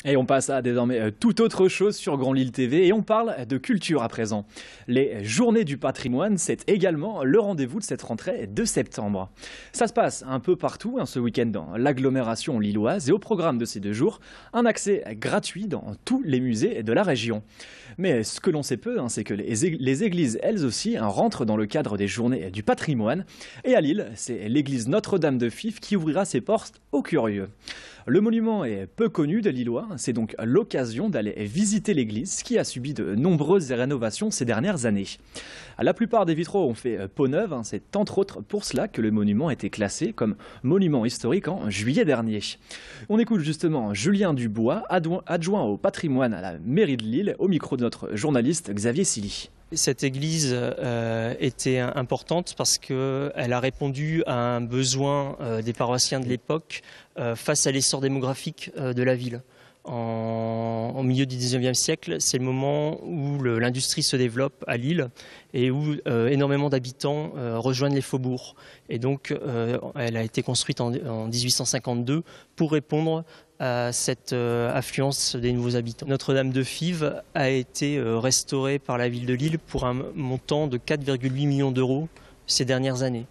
Et on passe à désormais toute autre chose sur Grand Lille TV et on parle de culture à présent. Les Journées du patrimoine, c'est également le rendez-vous de cette rentrée de septembre. Ça se passe un peu partout ce week-end dans l'agglomération lilloise et au programme de ces 2 jours, un accès gratuit dans tous les musées de la région. Mais ce que l'on sait peu, c'est que les églises, elles aussi, rentrent dans le cadre des Journées du patrimoine. Et à Lille, c'est l'église Notre-Dame de Fives qui ouvrira ses portes aux curieux. Le monument est peu connu des Lillois, c'est donc l'occasion d'aller visiter l'église qui a subi de nombreuses rénovations ces dernières années. La plupart des vitraux ont fait peau neuve, c'est entre autres pour cela que le monument a été classé comme monument historique en juillet dernier. On écoute justement Julien Dubois, adjoint au patrimoine à la mairie de Lille, au micro de notre journaliste Xavier Silly. Cette église était importante parce qu'elle a répondu à un besoin des paroissiens de l'époque face à l'essor démographique de la ville. Au milieu du 19e siècle, c'est le moment où l'industrie se développe à Lille et où énormément d'habitants rejoignent les faubourgs. Et donc, elle a été construite en 1852 pour répondre à cette affluence des nouveaux habitants. Notre-Dame de Fives a été restaurée par la ville de Lille pour un montant de 4,8 millions d'euros ces dernières années.